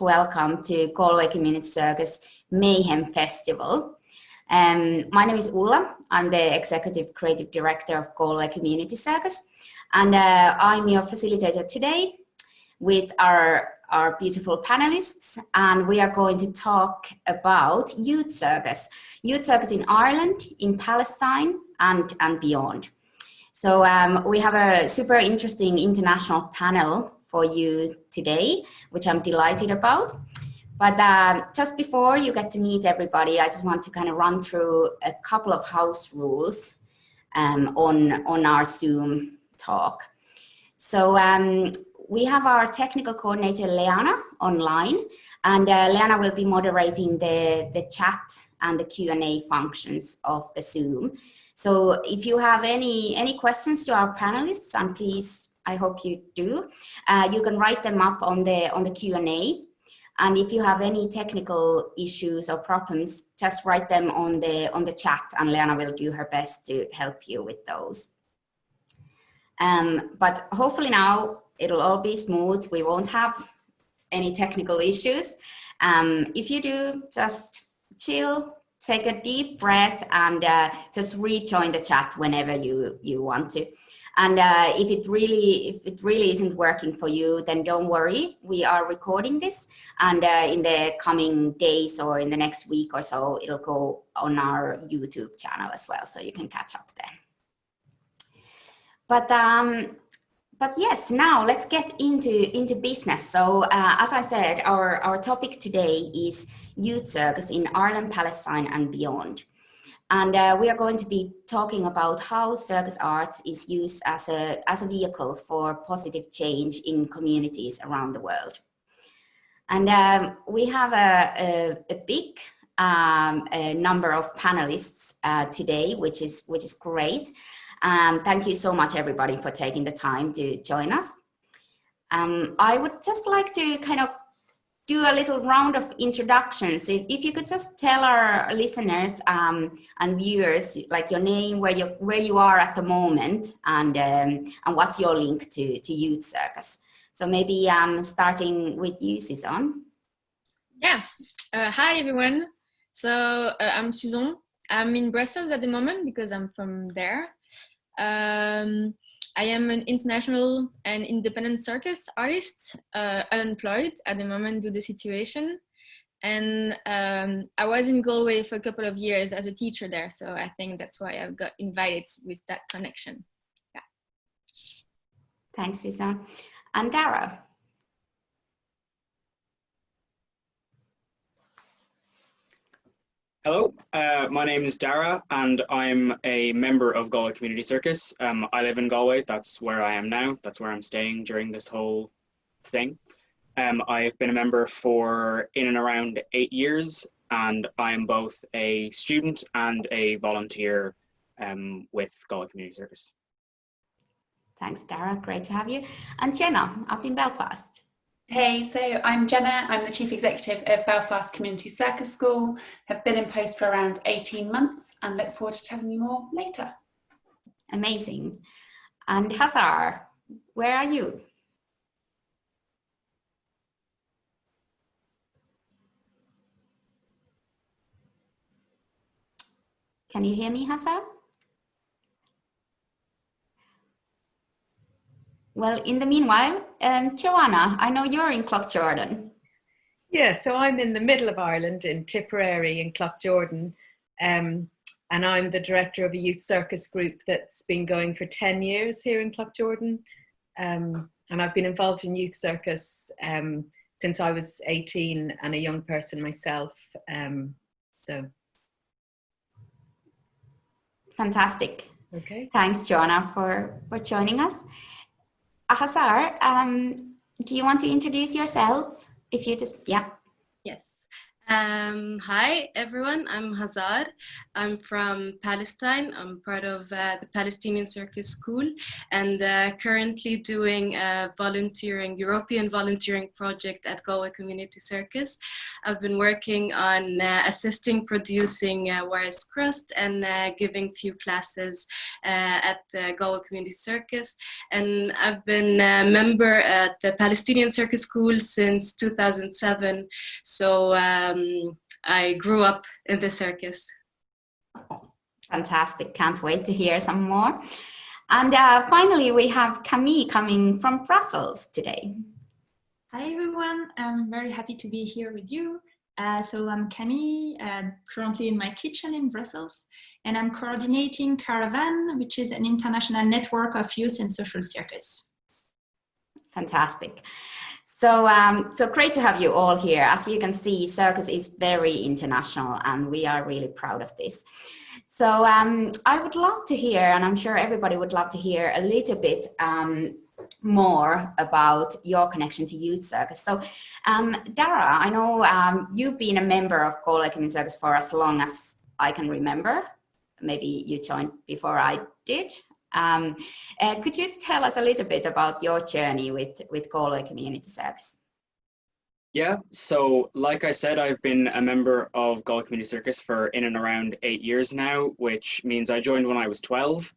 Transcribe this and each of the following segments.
welcome to Galway Community Circus Mayhem Festival. My name is Ulla. I'm the Executive Creative Director of Galway Community Circus, and I'm your facilitator today with our beautiful panelists, and we are going to talk about youth circus in Ireland, in Palestine, and beyond. So we have a super interesting international panel for you today, which I'm delighted about. But just before you get to meet everybody, I just want to kind of run through a couple of house rules on our Zoom talk. So we have our technical coordinator, Leanna, online, and Leanna will be moderating the chat and the Q&A functions of the Zoom. So if you have any questions to our panelists, and please, I hope you do, you can write them up on the Q&A. And if you have any technical issues or problems, just write them on the chat, and Leanna will do her best to help you with those. But hopefully now it'll all be smooth. We won't have any technical issues. If you do, just chill, take a deep breath, and just rejoin the chat whenever you want to. And if it really isn't working for you, then don't worry. We are recording this, and in the coming days or in the next week or so, it'll go on our YouTube channel as well, so you can catch up there. But yes, now let's get into business. So as I said, our topic today is youth circus in Ireland, Palestine, and beyond. And we are going to be talking about how circus arts is used as a vehicle for positive change in communities around the world. And we have a big number of panelists today, which is great. Thank you so much, everybody, for taking the time to join us. I would just like to kind of do a little round of introductions. If you could just tell our listeners and viewers, like your name, where you are at the moment, and what's your link to youth circus. So maybe starting with you, Suzon. Yeah. Hi, everyone. So I'm Suzon. I'm in Brussels at the moment because I'm from there. I am an international and independent circus artist, unemployed at the moment due to the situation. And I was in Galway for a couple of years as a teacher there. So I think that's why I've got invited with that connection. Yeah. Thanks, Suzon. And Darragh. Hello, my name is Darragh, and I'm a member of Galway Community Circus. I live in Galway. That's where I am now. That's where I'm staying during this whole thing. I've been a member for in and around 8 years, and I'm both a student and a volunteer with Galway Community Circus. Thanks, Darragh. Great to have you. And Jenna, up in Belfast. Hey, so I'm Jenna. I'm the Chief Executive of Belfast Community Circus School. Have been in post for around 18 months and look forward to telling you more later. Amazing. And Hazar, where are you? Can you hear me, Hazar? Well, in the meanwhile, Joanna, I know you're in Cloughjordan. Yeah, so I'm in the middle of Ireland in Tipperary in Cloughjordan, and I'm the director of a youth circus group that's been going for 10 years here in Cloughjordan. And I've been involved in youth circus since I was 18 and a young person myself. So. Fantastic. Okay. Thanks, Joanna, for joining us. Hazar, do you want to introduce yourself? If you just, yeah. Yes. Hi everyone, I'm Hazar. I'm from Palestine. I'm part of the Palestinian Circus School and currently doing a European volunteering project at Galway Community Circus. I've been working on assisting producing Where's Crust and giving few classes at the Galway Community Circus. And I've been a member at the Palestinian Circus School since 2007. So I grew up in the circus. Fantastic, can't wait to hear some more. And finally, we have Camille coming from Brussels today. Hi everyone, I'm very happy to be here with you. So I'm Camille, currently in my kitchen in Brussels, and I'm coordinating CARAVAN, which is an international network of youth and social circus. Fantastic. So, so great to have you all here. As you can see, circus is very international and we are really proud of this. So I would love to hear, and I'm sure everybody would love to hear a little bit more about your connection to youth circus. So Darragh, I know you've been a member of Galway Community Circus for as long as I can remember. Maybe you joined before I did. Could you tell us a little bit about your journey with Galway Community Circus? Yeah, so like I said, I've been a member of Galway Community Circus for in and around 8 years now, which means I joined when I was 12.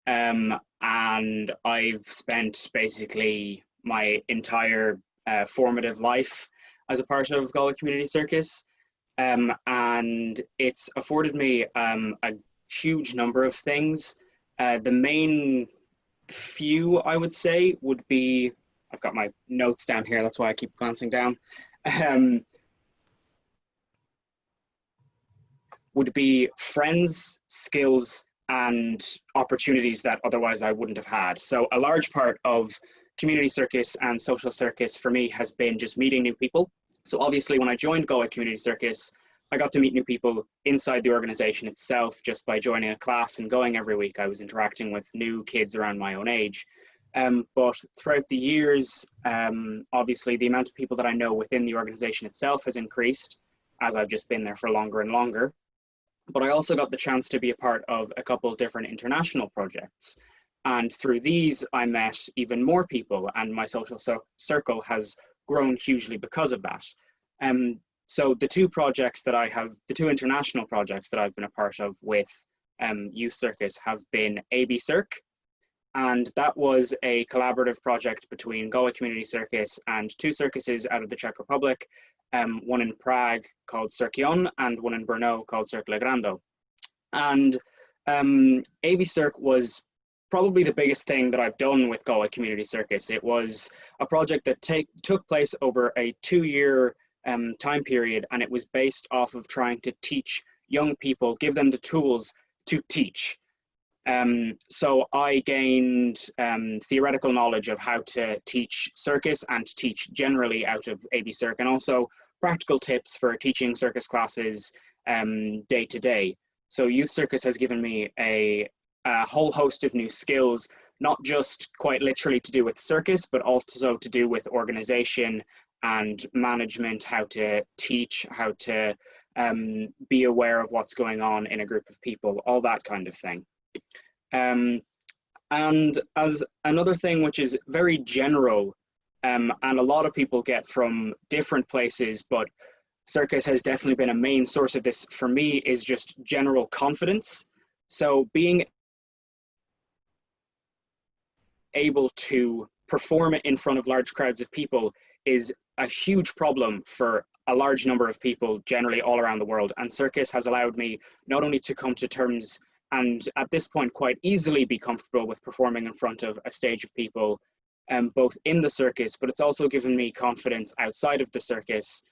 And I've spent basically my entire formative life as a part of Galway Community Circus. And it's afforded me a huge number of things. The main few, I would say, would be, I've got my notes down here, that's why I keep glancing down, would be friends, skills, and opportunities that otherwise I wouldn't have had. So a large part of community circus and social circus for me has been just meeting new people. So obviously when I joined Galway Community Circus, I got to meet new people inside the organization itself just by joining a class and going every week. I was interacting with new kids around my own age. But throughout the years, obviously the amount of people that I know within the organization itself has increased as I've just been there for longer and longer. But I also got the chance to be a part of a couple of different international projects. And through these, I met even more people and my social circle has grown hugely because of that. So the two projects that I have, the two international projects that I've been a part of with Youth Circus have been AB Circ, and that was a collaborative project between Galway Community Circus and two circuses out of the Czech Republic, one in Prague called Circion and one in Brno called Cirque Legrando. And AB Circ was probably the biggest thing that I've done with Galway Community Circus. It was a project that took place over a 2-year time period, and it was based off of trying to teach young people, give them the tools to teach. So I gained theoretical knowledge of how to teach circus and teach generally out of AB Circ, and also practical tips for teaching circus classes day to day. So Youth Circus has given me a whole host of new skills, not just quite literally to do with circus, but also to do with organization and management, how to teach, how to be aware of what's going on in a group of people, all that kind of thing. And as another thing which is very general, and a lot of people get from different places, but circus has definitely been a main source of this for me, is just general confidence. So being able to perform it in front of large crowds of people is a huge problem for a large number of people generally all around the world, and circus has allowed me not only to come to terms and at this point quite easily be comfortable with performing in front of a stage of people, both in the circus, but it's also given me confidence outside of the circus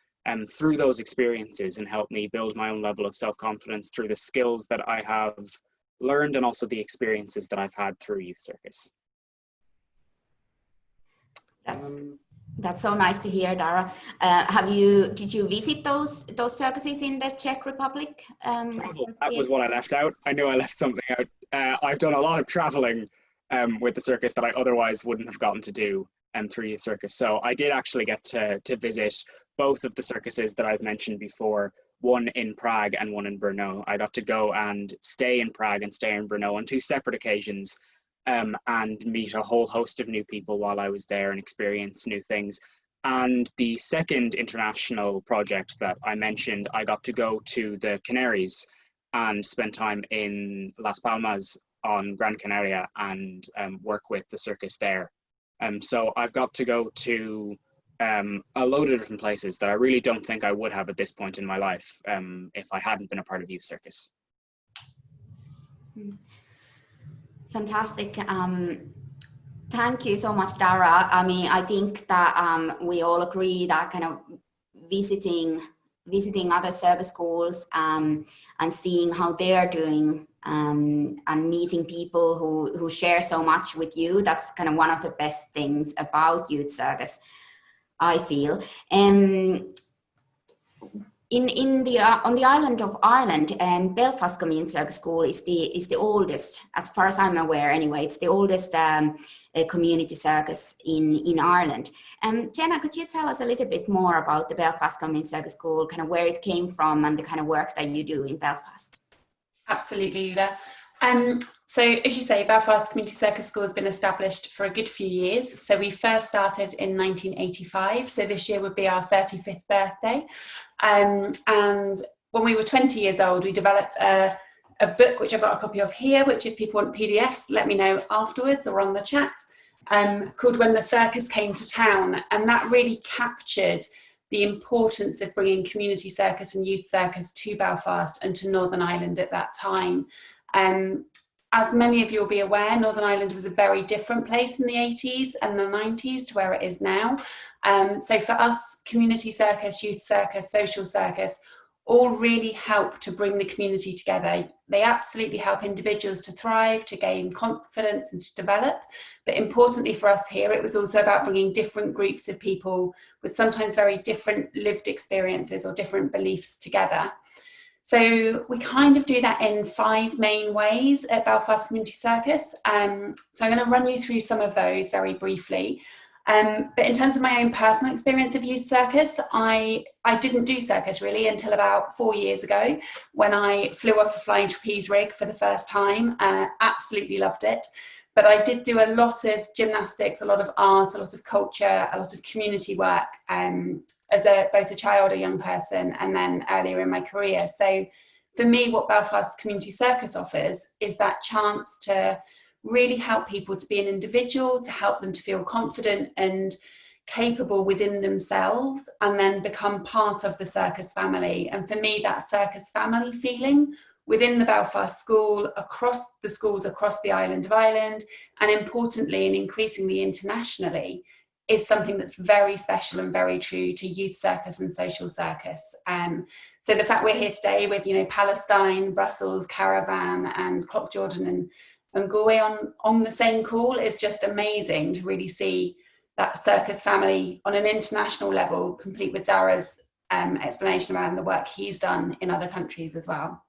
through those experiences, and helped me build my own level of self-confidence through the skills that I have learned and also the experiences that I've had through Youth Circus. That's so nice to hear, Darragh. Did you visit those circuses in the Czech Republic? That was what I left out. I knew I left something out. I've done a lot of traveling with the circus that I otherwise wouldn't have gotten to do through Youth Circus. So I did actually get to visit both of the circuses that I've mentioned before, one in Prague and one in Brno. I got to go and stay in Prague and stay in Brno on 2 separate occasions, and meet a whole host of new people while I was there and experience new things. And the second international project that I mentioned, I got to go to the Canaries and spend time in Las Palmas on Gran Canaria and work with the circus there. So I've got to go to a load of different places that I really don't think I would have at this point in my life if I hadn't been a part of Youth Circus. Fantastic. Thank you so much, Darragh. I mean, I think that we all agree that kind of visiting other circus schools and seeing how they're doing and meeting people who share so much with you, that's kind of one of the best things about Youth Circus, I feel. On the island of Ireland, Belfast Community Circus School is the oldest, as far as I'm aware anyway, it's the oldest community circus in Ireland. Jenna, could you tell us a little bit more about the Belfast Community Circus School, kind of where it came from and the kind of work that you do in Belfast? Absolutely, Ulla. So as you say, Belfast Community Circus School has been established for a good few years. So we first started in 1985. So this year would be our 35th birthday. And when we were 20 years old, we developed a book, which I've got a copy of here, which if people want PDFs, let me know afterwards or on the chat, called When the Circus Came to Town. And that really captured the importance of bringing community circus and youth circus to Belfast and to Northern Ireland at that time. As many of you will be aware, Northern Ireland was a very different place in the 80s and the 90s to where it is now. So for us, community circus, youth circus, social circus, all really help to bring the community together. They absolutely help individuals to thrive, to gain confidence and to develop. But importantly for us here, it was also about bringing different groups of people with sometimes very different lived experiences or different beliefs together. So we kind of do that in 5 main ways at Belfast Community Circus. So I'm going to run you through some of those very briefly. But in terms of my own personal experience of youth circus, I didn't do circus really until about 4 years ago when I flew off a flying trapeze rig for the first time. Absolutely loved it. But I did do a lot of gymnastics, a lot of art, a lot of culture, a lot of community work as both a child, a young person, and then earlier in my career. So for me, what Belfast Community Circus offers is that chance to really help people to be an individual, to help them to feel confident and capable within themselves, and then become part of the circus family. And for me, that circus family feeling within the Belfast school, across the schools across the island of Ireland, and importantly and increasingly internationally, is something that's very special and very true to youth circus and social circus. So the fact we're here today with, Palestine, Brussels, CARAVAN and Cloughjordan and Galway on the same call is just amazing to really see that circus family on an international level, complete with Darragh's explanation around the work he's done in other countries as well.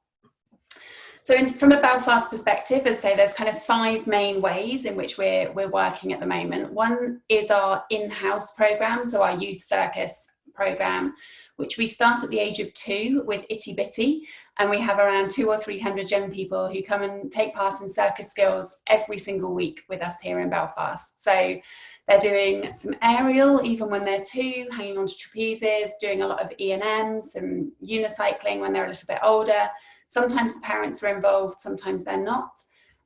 So from a Belfast perspective, as I say, there's kind of 5 main ways in which we're working at the moment. One is our in-house programme, so our youth circus programme, which we start at the age of 2 with Itty Bitty, and we have around 200 or 300 young people who come and take part in circus skills every single week with us here in Belfast. So they're doing some aerial even when they're 2, hanging onto trapezes, doing a lot of E&M, some unicycling when they're a little bit older. Sometimes the parents are involved, sometimes they're not.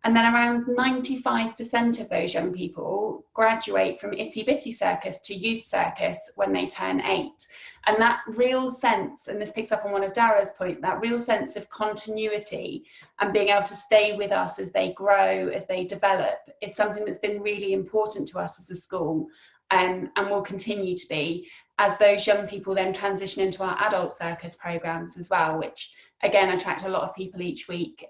And then around 95% of those young people graduate from Itty Bitty Circus to Youth Circus when they turn 8. And that real sense, and this picks up on one of Darragh's point, that real sense of continuity and being able to stay with us as they grow, as they develop, is something that's been really important to us as a school, and will continue to be, as those young people then transition into our adult circus programs as well, which again attract a lot of people each week,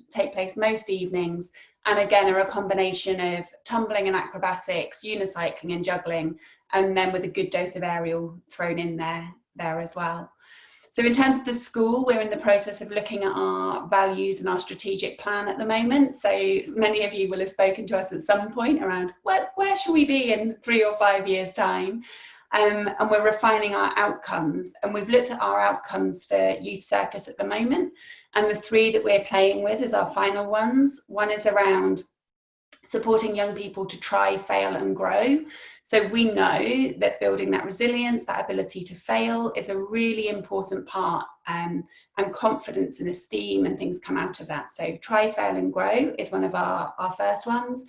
take place most evenings, and again are a combination of tumbling and acrobatics, unicycling and juggling, and then with a good dose of aerial thrown in there as well. So in terms of the school, we're in the process of looking at our values and our strategic plan at the moment. So many of you will have spoken to us at some point around where should we be in 3 or 5 years' time. And we're refining our outcomes. And we've looked at our outcomes for Youth Circus at the moment. And the 3 that we're playing with is our final ones. One is around supporting young people to try, fail and grow. So we know that building that resilience, that ability to fail is a really important part, and confidence and esteem and things come out of that. So try, fail and grow is one of our first ones.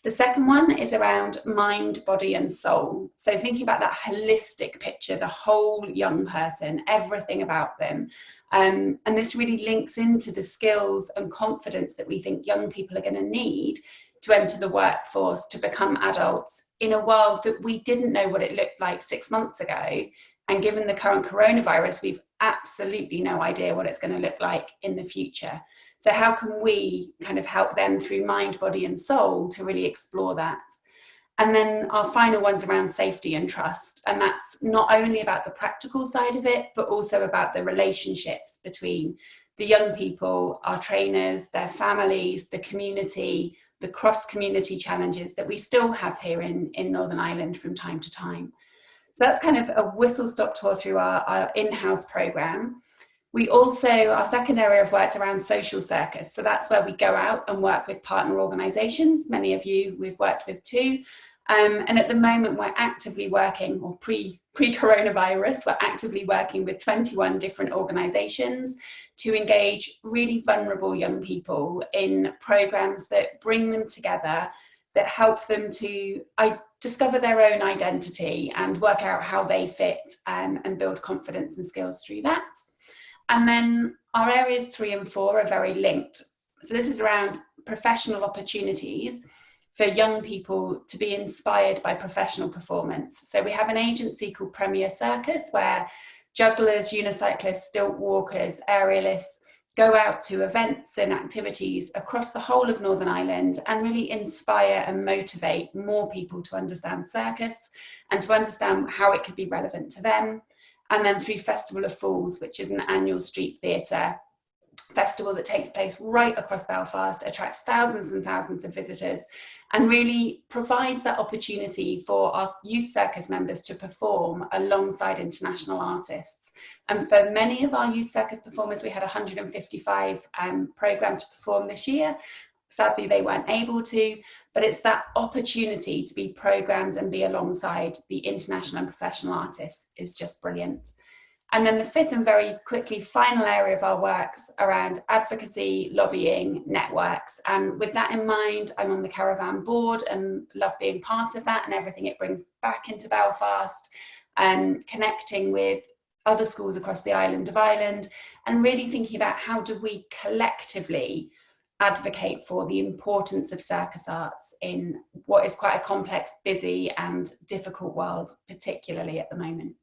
The second one is around mind, body and soul. So thinking about that holistic picture, the whole young person, everything about them. And this really links into the skills and confidence that we think young people are going to need to enter the workforce, to become adults in a world that we didn't know what it looked like 6 months ago. And given the current coronavirus, we've absolutely no idea what it's going to look like in the future. So how can we kind of help them through mind, body and soul to really explore that? And then our final one's around safety and trust. And that's not only about the practical side of it, but also about the relationships between the young people, our trainers, their families, the community, the cross-community challenges that we still have here in Northern Ireland from time to time. So that's kind of a whistle-stop tour through our in-house programme. We also, our second area of work is around social circus. So that's where we go out and work with partner organisations. Many of you we've worked with too. And at the moment we're actively working, or pre-coronavirus, we're actively working with 21 different organisations to engage really vulnerable young people in programmes that bring them together, that help them to discover their own identity and work out how they fit, and build confidence and skills through that. And then our areas 3 and 4 are very linked. So this is around professional opportunities for young people to be inspired by professional performance. So we have an agency called Premier Circus where jugglers, unicyclists, stilt walkers, aerialists go out to events and activities across the whole of Northern Ireland and really inspire and motivate more people to understand circus and to understand how it could be relevant to them. And then through Festival of Fools, which is an annual street theatre festival that takes place right across Belfast, attracts thousands and thousands of visitors, and really provides that opportunity for our youth circus members to perform alongside international artists. And for many of our youth circus performers, we had 155 programmed to perform this year. Sadly, they weren't able to, but it's that opportunity to be programmed and be alongside the international and professional artists is just brilliant. And then the 5th and very quickly final area of our works around advocacy, lobbying, networks. And with that in mind, I'm on the CARAVAN board and love being part of that and everything it brings back into Belfast, and connecting with other schools across the island of Ireland and really thinking about how do we collectively advocate for the importance of circus arts in what is quite a complex, busy and difficult world, particularly at the moment.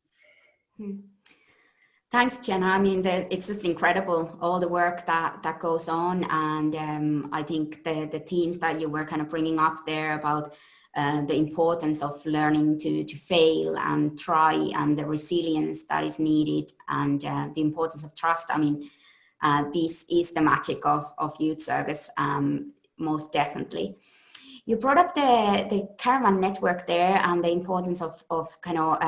Thanks, Jenna. I mean, it's just incredible, all the work that goes on. And I think the themes that you were kind of bringing up there about the importance of learning to fail and try, and the resilience that is needed, and the importance of trust. I mean, this is the magic of youth circus, most definitely. You brought up the CARAVAN network there and the importance of kind of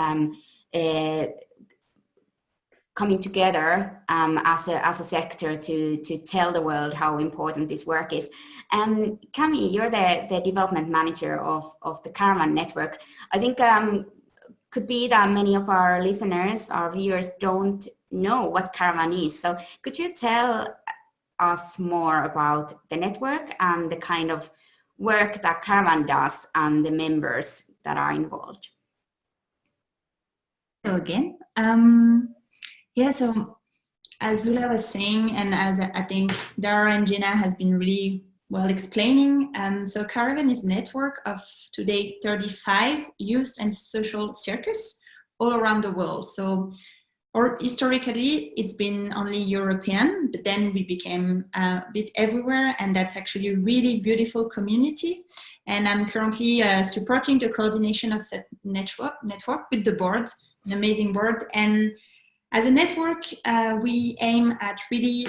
coming together as a sector to tell the world how important this work is. Camille, you're the development manager of the CARAVAN network. I think could be that many of our listeners, our viewers, don't know what CARAVAN is. So could you tell us more about the network and the kind of work that CARAVAN does and the members that are involved? Hello again. Yeah, so as Ulla was saying, and as I think Darragh and Jenna has been really well explaining, so CARAVAN is a network of today 35 youth and social circus all around the world. So, or historically, it's been only European, but then we became a bit everywhere, and that's actually a really beautiful community. And I'm currently supporting the coordination of that network with the board, an amazing board. And as a network, we aim at really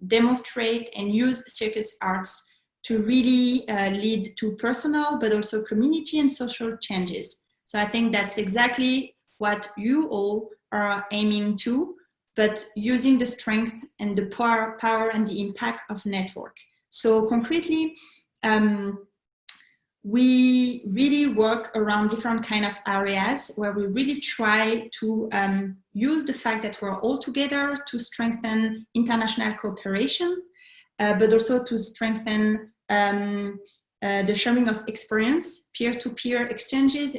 demonstrate and use circus arts to really lead to personal, but also community and social changes. So I think that's exactly what you all are aiming to, but using the strength and the power and the impact of network. So concretely, we really work around different kind of areas where we really try to use the fact that we're all together to strengthen international cooperation, but also to strengthen the sharing of experience, peer-to-peer exchanges,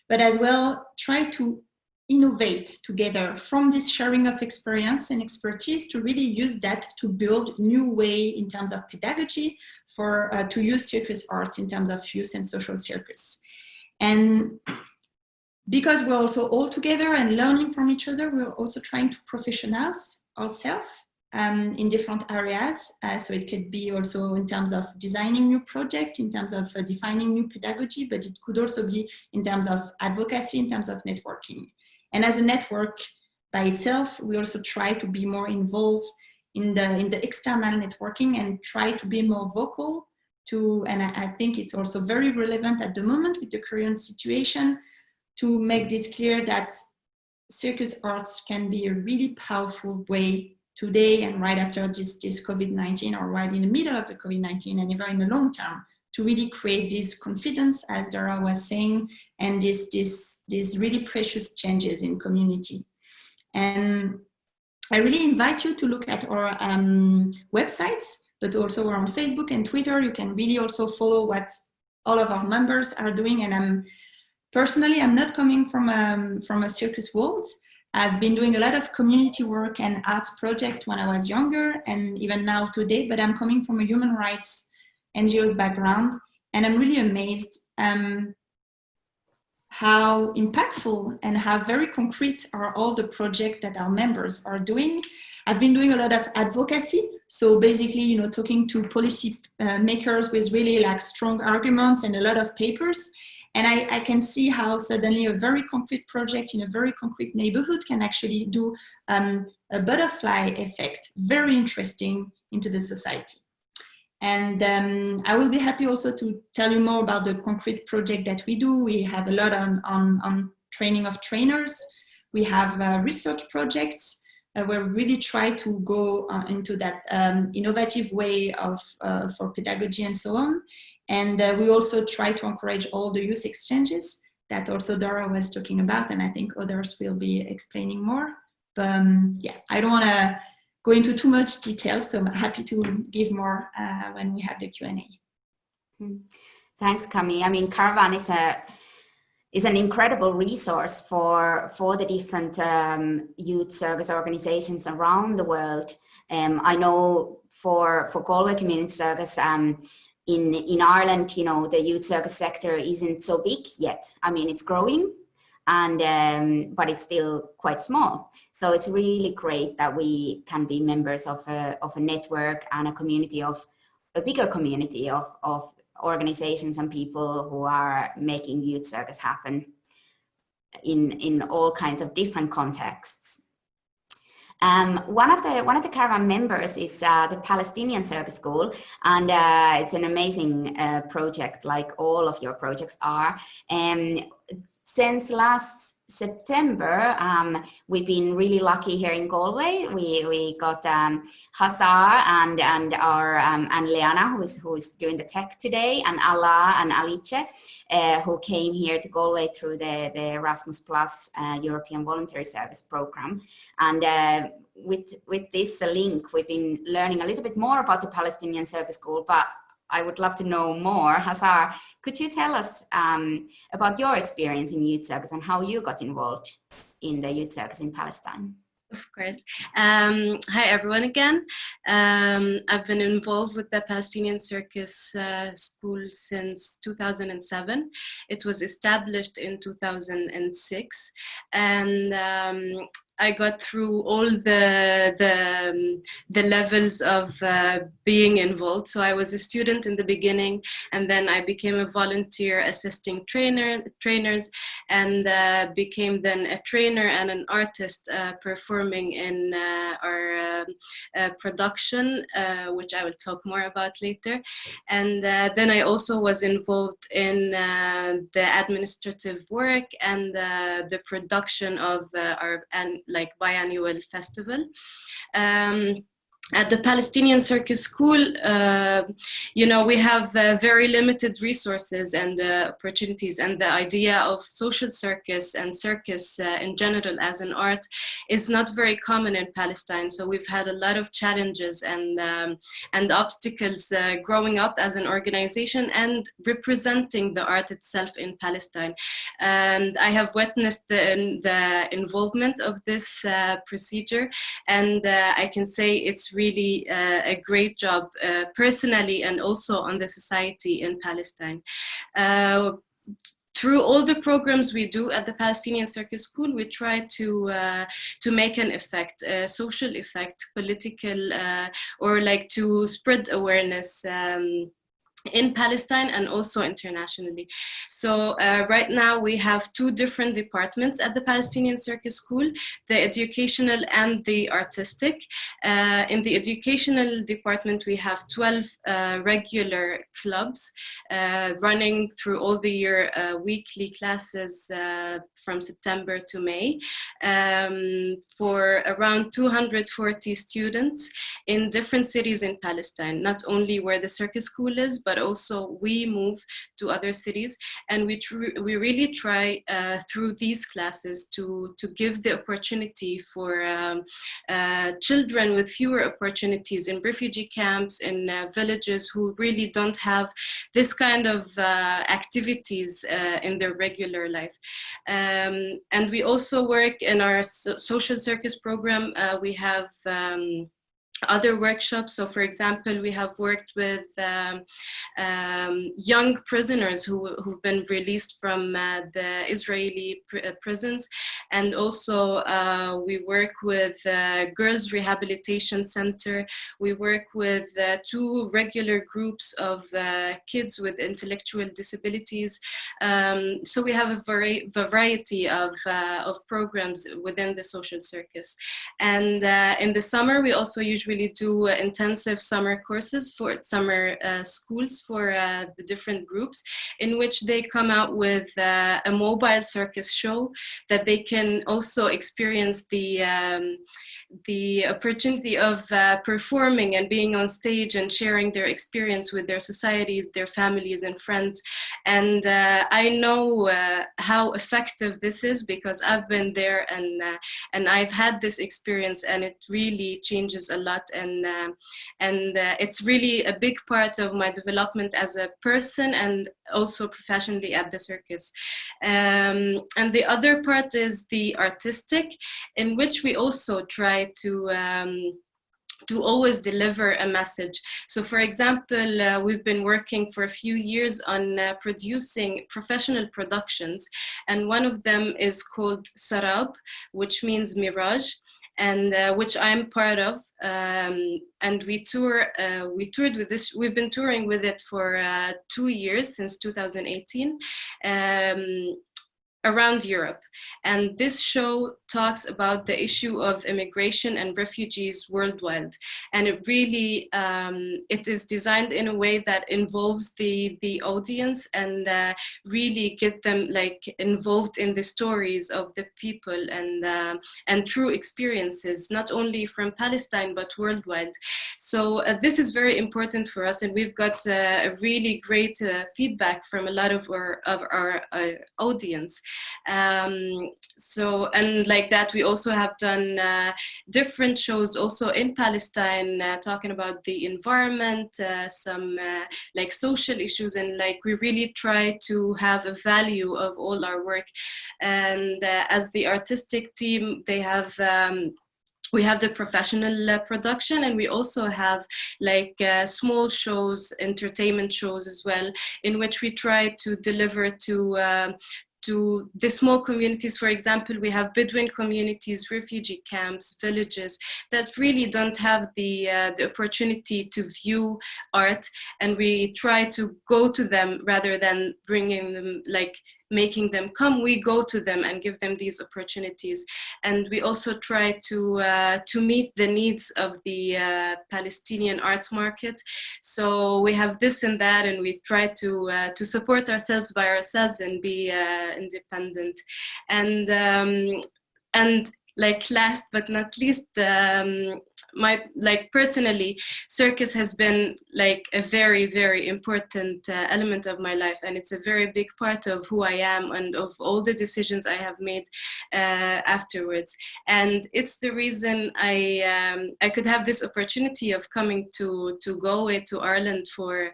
but as well try to innovate together from this sharing of experience and expertise to really use that to build new way in terms of pedagogy for to use circus arts in terms of youth and social circus. And because we're also all together and learning from each other, we're also trying to professionalize ourselves in different areas. So it could be also in terms of designing new projects, in terms of defining new pedagogy, but it could also be in terms of advocacy, in terms of networking. And as a network by itself, we also try to be more involved in the external networking and try to be more vocal to, and I think it's also very relevant at the moment with the current situation, to make this clear that circus arts can be a really powerful way today and right after this COVID-19, or right in the middle of the COVID-19 and even in the long term, to really create this confidence, as Darragh was saying, and these really precious changes in community. And I really invite you to look at our websites, but also we're on Facebook and Twitter. You can really also follow what all of our members are doing. And personally, I'm not coming from a circus world. I've been doing a lot of community work and arts project when I was younger and even now today, but I'm coming from a human rights NGOs background, and I'm really amazed how impactful and how very concrete are all the projects that our members are doing. I've been doing a lot of advocacy, so basically, you know, talking to policy makers with really like strong arguments and a lot of papers. And I can see how suddenly a very concrete project in a very concrete neighborhood can actually do a butterfly effect, very interesting into the society. And I will be happy also to tell you more about the concrete project that we do. We have a lot on training of trainers. We have research projects where we really try to go into that innovative way of for pedagogy and so on. And we also try to encourage all the youth exchanges that also Darragh was talking about, and I think others will be explaining more. But yeah, I don't want to go into too much detail, so I'm happy to give more when we have the Q&A. Thanks, Camille. I mean, CARAVAN is an incredible resource for the different youth circus organizations around the world. I know for Galway Community Circus, in Ireland, you know, the youth circus sector isn't so big yet. I mean, it's growing, and but it's still quite small. So it's really great that we can be members of a network and a bigger community of organizations and people who are making youth circus happen in all kinds of different contexts. One of the CARAVAN members is the Palestinian Circus School, and it's an amazing project, like all of your projects are. Since last September, we've been really lucky here in Galway. We got Hazar and our and Leanna, who's doing the tech today, and Allah and Alice, who came here to Galway through the Erasmus Plus European Voluntary Service Program. And with this link, we've been learning a little bit more about the Palestinian Circus School, but I would love to know more. Hazar, could you tell us about your experience in youth circus and how you got involved in the youth circus in Palestine? Of course. Hi everyone again. I've been involved with the Palestinian Circus School since 2007. It was established in 2006, and I got through all the levels of being involved. So I was a student in the beginning, and then I became a volunteer assisting trainers, and became then a trainer and an artist performing in our production, which I will talk more about later. And then I also was involved in the administrative work and the production of our biannual festival. At the Palestinian Circus School, we have very limited resources and opportunities, and the idea of social circus and circus in general as an art is not very common in Palestine. So we've had a lot of challenges and obstacles growing up as an organization and representing the art itself in Palestine. And I have witnessed the involvement of this procedure, and I can say it's really a great job personally and also on the society in Palestine. Through all the programs we do at the Palestinian Circus School, we try to make an effect, a social effect, political, or to spread awareness in Palestine and also internationally. So right now we have two different departments at the Palestinian Circus School, the educational and the artistic. In the educational department, we have 12 regular clubs running through all the year, weekly classes from September to May, for around 240 students in different cities in Palestine, not only where the circus school is, but also we move to other cities, and we really try through these classes to give the opportunity for children with fewer opportunities in refugee camps, in villages who really don't have this kind of activities in their regular life. And we also work in our social circus program. We have other workshops. So for example, we have worked with young prisoners who've been released from the Israeli prisons. And also we work with Girls Rehabilitation Center. We work with two regular groups of kids with intellectual disabilities. So we have a variety of programs within the social circus. And in the summer, we also usually do intensive summer courses for summer schools for the different groups, in which they come out with a mobile circus show that they can also experience the opportunity of performing and being on stage and sharing their experience with their societies, their families and friends. And I know how effective this is because I've been there and I've had this experience, and it really changes a lot. And it's really a big part of my development as a person and also professionally at the circus. And the other part is the artistic, in which we also try to always deliver a message. So for example, we've been working for a few years on producing professional productions, and one of them is called Sarab, which means mirage, and which I'm part of, and we toured with this. We've been touring with it for 2 years, since 2018, around Europe. And this show talks about the issue of immigration and refugees worldwide. And it really, it is designed in a way that involves the audience and really get them involved in the stories of the people and true experiences, not only from Palestine, but worldwide. So this is very important for us, and we've got a really great feedback from a lot of our audience. So, and like that, we also have done different shows also in Palestine, talking about the environment, some social issues, and we really try to have a value of all our work. And as the artistic team, they have we have the professional production, and we also have small shows, entertainment shows as well, in which we try to deliver to the small communities. For example, we have Bedouin communities, refugee camps, villages that really don't have the opportunity to view art, and we try to go to them rather than bringing them, like making them come. We go to them and give them these opportunities, and we also try to meet the needs of the Palestinian arts market. So we have this and that, and we try to support ourselves by ourselves and be independent. And like last but not least, personally, circus has been like a very, very important element of my life, and it's a very big part of who I am and of all the decisions I have made afterwards. And it's the reason I could have this opportunity of coming to Galway, to Ireland for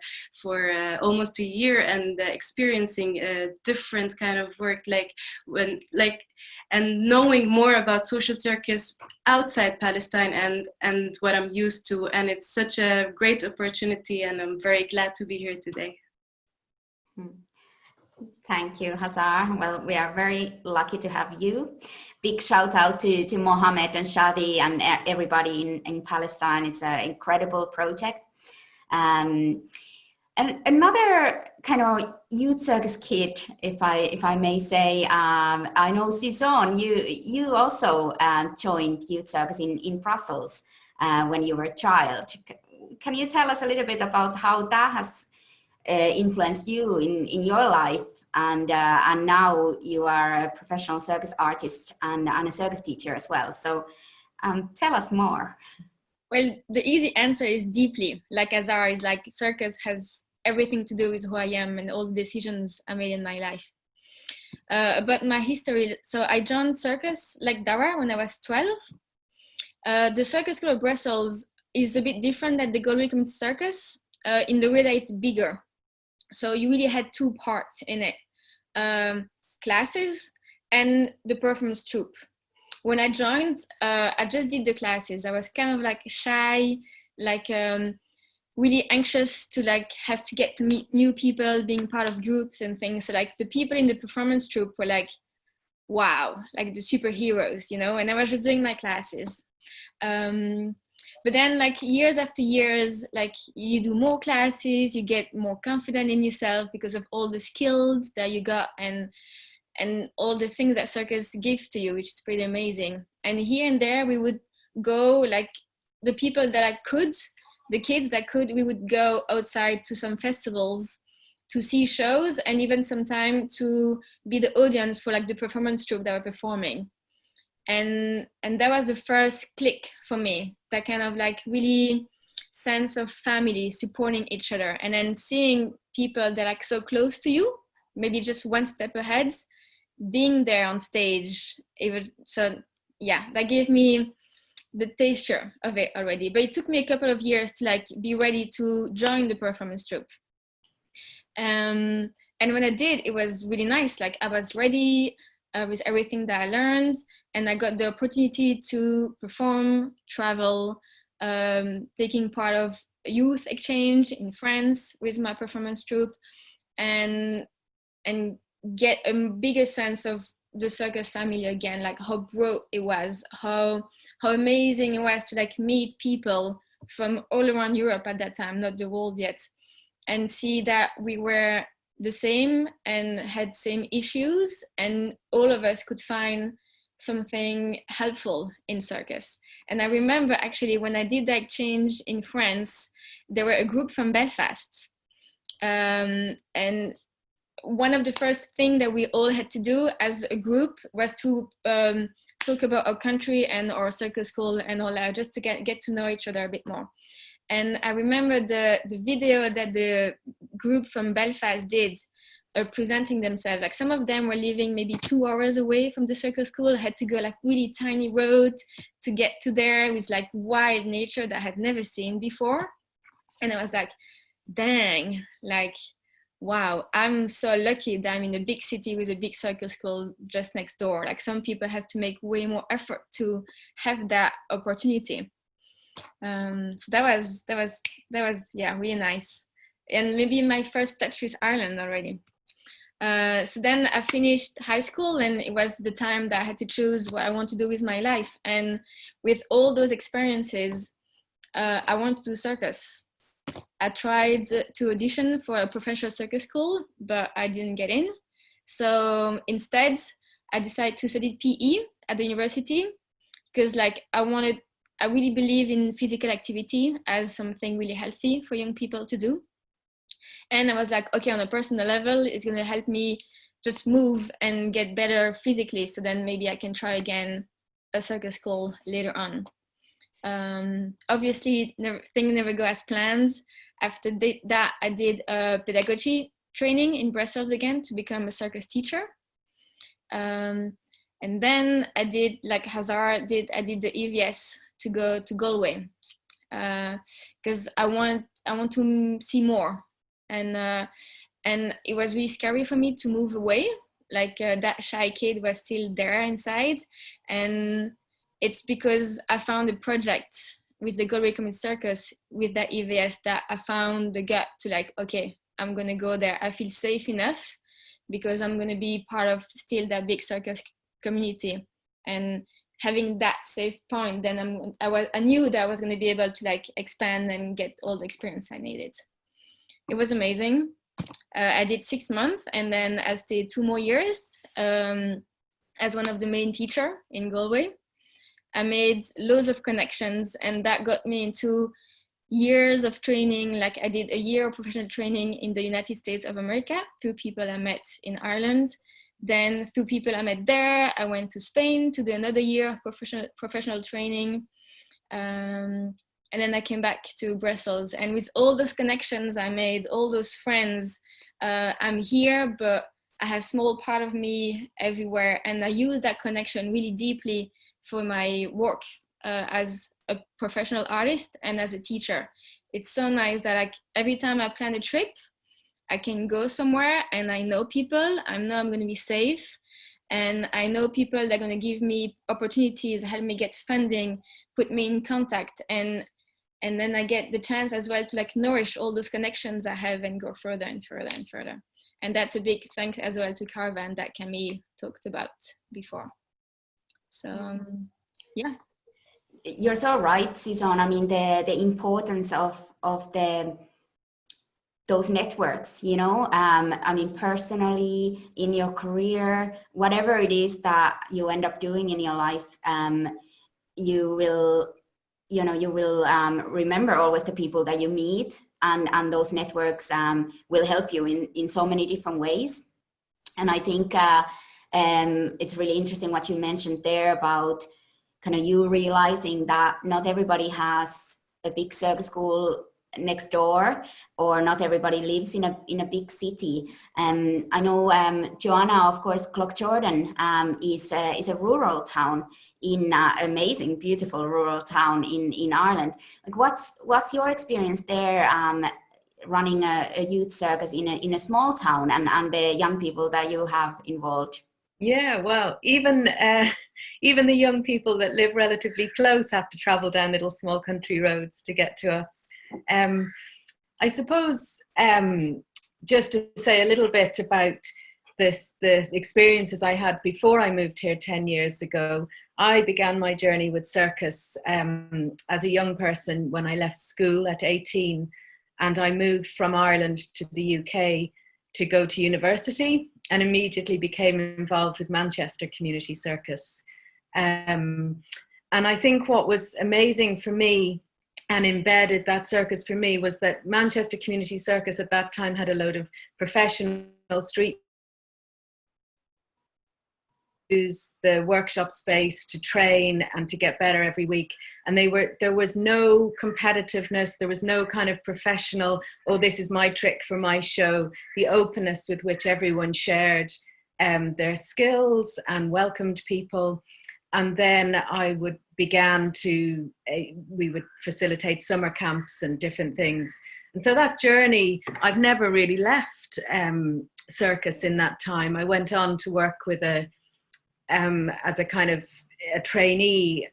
almost a year, and experiencing a different kind of work, and knowing more about social circus outside Palestine and what I'm used to. And it's such a great opportunity, and I'm very glad to be here today. Thank you, Hazar. Well, we are very lucky to have you. Big shout out to Mohammed and Shadi and everybody in Palestine. It's an incredible project. And another kind of youth circus kid, if I may say, I know Suzon, you also joined youth circus in Brussels when you were a child. Can you tell us a little bit about how that has influenced you in your life? And now you are a professional circus artist and a circus teacher as well. So tell us more. Well, the easy answer is deeply. Like Hazar is like, circus has everything to do with who I am and all the decisions I made in my life. But my history, so I joined circus like Darragh when I was 12. The Circus School of Brussels is a bit different than the Galway Community Circus in the way that it's bigger. So you really had two parts in it, classes and the performance troupe. When I joined, I just did the classes. I was kind of like shy, like really anxious to like have to get to meet new people, being part of groups and things. So like the people in the performance troupe were like, wow, like the superheroes, you know, and I was just doing my classes. But then like years after years, like you do more classes, you get more confident in yourself because of all the skills that you got and all the things that circus gives to you, which is pretty amazing. And here and there we would go, like the people that I could, the kids that could, we would go outside to some festivals to see shows, and even sometimes to be the audience for like the performance troupe that were performing. And that was the first click for me, that kind of like really sense of family supporting each other, and then seeing people that are like so close to you, maybe just one step ahead, being there on stage. So yeah, that gave me the texture of it already, but it took me a couple of years to like be ready to join the performance troupe. And when I did, it was really nice. Like I was ready with everything that I learned, and I got the opportunity to perform, travel, taking part of youth exchange in France with my performance troupe, and get a bigger sense of the circus family again, like how broad it was, how amazing it was to like meet people from all around Europe at that time, not the world yet, and see that we were the same and had same issues, and all of us could find something helpful in circus. And I remember actually when I did that exchange in France, there were a group from Belfast, and one of the first things that we all had to do as a group was to talk about our country and our circus school and all that, just to get to know each other a bit more. And I remember the video that the group from Belfast did, presenting themselves. Like some of them were living maybe 2 hours away from the circus school, had to go like really tiny road to get to there, with like wild nature that I had never seen before. And I was like, dang, like, wow, I'm so lucky that I'm in a big city with a big circus school just next door. Like some people have to make way more effort to have that opportunity. So that was yeah, really nice. And maybe my first touch with Ireland already. So then I finished high school, and it was the time that I had to choose what I want to do with my life. And with all those experiences, I wanted to do circus. I tried to audition for a professional circus school, but I didn't get in. So instead, I decided to study PE at the university, because like I really believe in physical activity as something really healthy for young people to do. And I was like, okay, on a personal level, it's going to help me just move and get better physically. So then maybe I can try again a circus school later on. Obviously, things never go as planned. After that, I did a pedagogy training in Brussels again to become a circus teacher. And then I did, like Hazar did, I did the EVS to go to Galway, because I want to see more. And it was really scary for me to move away. Like that shy kid was still there inside. And it's because I found a project with the Galway Community Circus with that EVS that I found the gut to like, okay, I'm gonna go there. I feel safe enough because I'm gonna be part of still that big circus community. And having that safe point, then I knew that I was gonna be able to like expand and get all the experience I needed. It was amazing. I did 6 months, and then I stayed 2 more years as one of the main teachers in Galway. I made loads of connections, and that got me into years of training. Like I did a year of professional training in the United States of America through people I met in Ireland. Then through people I met there, I went to Spain to do another year of professional training. And then I came back to Brussels, and with all those connections I made, all those friends, I'm here, but I have small part of me everywhere. And I use that connection really deeply for my work as a professional artist and as a teacher. It's so nice that like every time I plan a trip, I can go somewhere and I know people, I know I'm going to be safe, and I know people that are going to give me opportunities, help me get funding, put me in contact, and then I get the chance as well to like nourish all those connections I have and go further and further and further. And that's a big thanks as well to CARAVAN that Camille talked about before. So yeah. You're so right, Suzon. I mean, the importance of those networks, you know, I mean, personally, in your career, whatever it is that you end up doing in your life, you will remember always the people that you meet, and those networks will help you in so many different ways. And I think it's really interesting what you mentioned there about kind of you realizing that not everybody has a big circus school next door, or not everybody lives in a big city. I know Joanna, of course, Cloughjordan is a rural town in amazing, beautiful rural town in Ireland. Like, what's your experience there, running a youth circus in a small town, and the young people that you have involved? Yeah, well, even the young people that live relatively close have to travel down little small country roads to get to us. I suppose just to say a little bit about the experiences I had before I moved here 10 years ago. I began my journey with circus as a young person when I left school at 18, and I moved from Ireland to the UK to go to university, and immediately became involved with Manchester Community Circus. And I think what was amazing for me and embedded that circus for me was that Manchester Community Circus at that time had a load of professional street, use the workshop space to train and to get better every week. And there was no competitiveness, there was no kind of professional, oh, this is my trick for my show. The openness with which everyone shared their skills and welcomed people. And then we would facilitate summer camps and different things. And so that journey, I've never really left circus in that time. I went on to work with as a kind of a trainee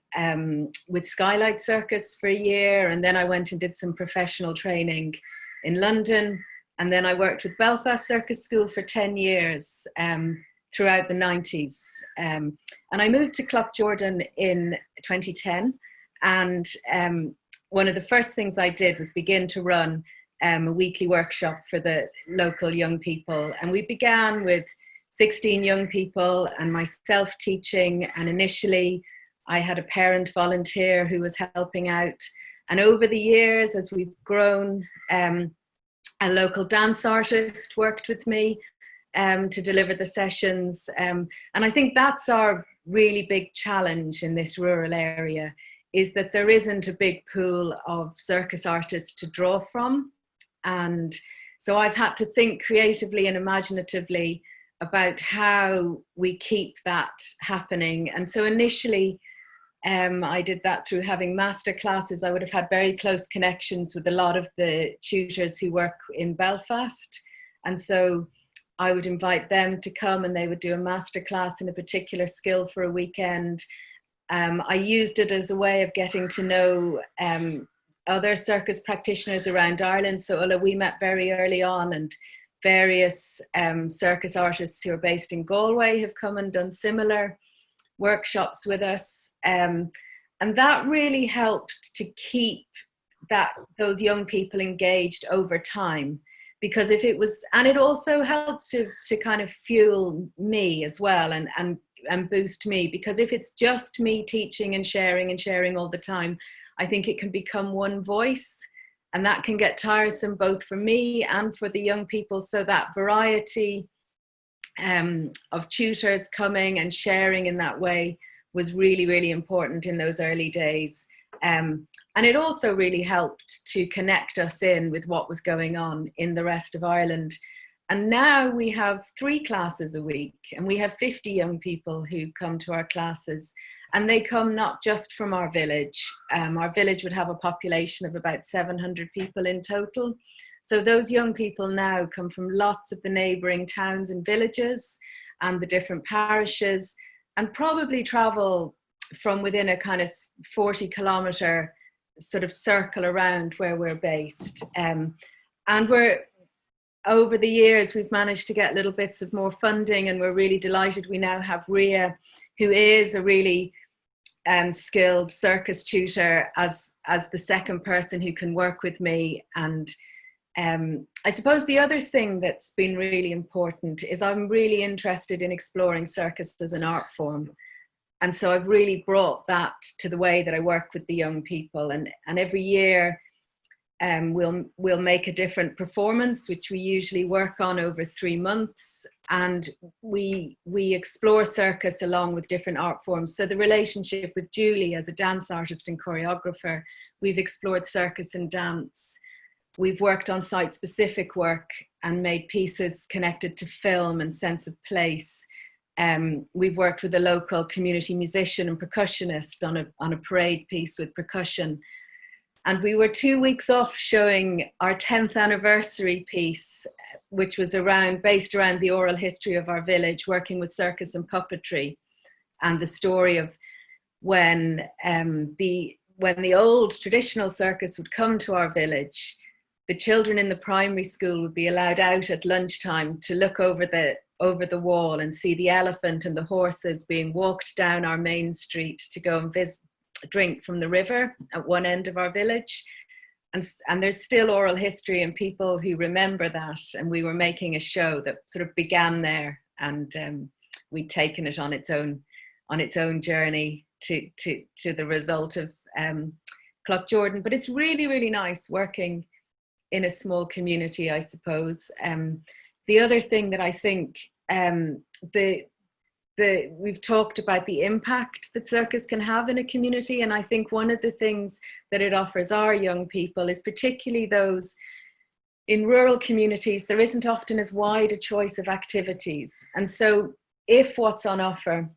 with Skylight Circus for a year. And then I went and did some professional training in London. And then I worked with Belfast Circus School for 10 years throughout the 90s. And I moved to Cloughjordan in 2010. And one of the first things I did was begin to run a weekly workshop for the local young people. And we began with 16 young people and myself teaching. And initially I had a parent volunteer who was helping out. And over the years, as we've grown, a local dance artist worked with me to deliver the sessions. And I think that's our really big challenge in this rural area, is that there isn't a big pool of circus artists to draw from. And so I've had to think creatively and imaginatively about how we keep that happening. And so initially, I did that through having master classes. I would have had very close connections with a lot of the tutors who work in Belfast. And so I would invite them to come and they would do a master class in a particular skill for a weekend. I used it as a way of getting to know other circus practitioners around Ireland. So Ulla, we met very early on, and various circus artists who are based in Galway have come and done similar workshops with us. And that really helped to keep those young people engaged over time, because if it was, and it also helped to kind of fuel me as well and boost me, because if it's just me teaching and sharing all the time, I think it can become one voice, and that can get tiresome both for me and for the young people. So that variety of tutors coming and sharing in that way was really, really important in those early days. And it also really helped to connect us in with what was going on in the rest of Ireland. And now we have 3 classes a week, and we have 50 young people who come to our classes, and they come not just from our village. Our village would have a population of about 700 people in total. So those young people now come from lots of the neighbouring towns and villages and the different parishes, and probably travel from within a kind of 40-kilometre sort of circle around where we're based. And over the years, we've managed to get little bits of more funding, and we're really delighted. We now have Ria, who is a really skilled circus tutor, as the second person who can work with me. And I suppose the other thing that's been really important is I'm really interested in exploring circus as an art form. And so I've really brought that to the way that I work with the young people. And every year we'll make a different performance, which we usually work on over 3 months. And we explore circus along with different art forms. So the relationship with Julie as a dance artist and choreographer, we've explored circus and dance. We've worked on site-specific work and made pieces connected to film and sense of place. We've worked with a local community musician and percussionist on a parade piece with percussion. And we were 2 weeks off showing our 10th anniversary piece, which was based around the oral history of our village, working with circus and puppetry, and the story of when the old traditional circus would come to our village. The children in the primary school would be allowed out at lunchtime to look over the wall and see the elephant and the horses being walked down our main street to go and drink from the river at one end of our village. And there's still oral history and people who remember that. And we were making a show that sort of began there, and we'd taken it on its own journey to the result of Cloughjordan. But it's really, really nice working in a small community, I suppose. The other thing that I think we've talked about the impact that circus can have in a community, and I think one of the things that it offers our young people is particularly those in rural communities, there isn't often as wide a choice of activities. And so if what's on offer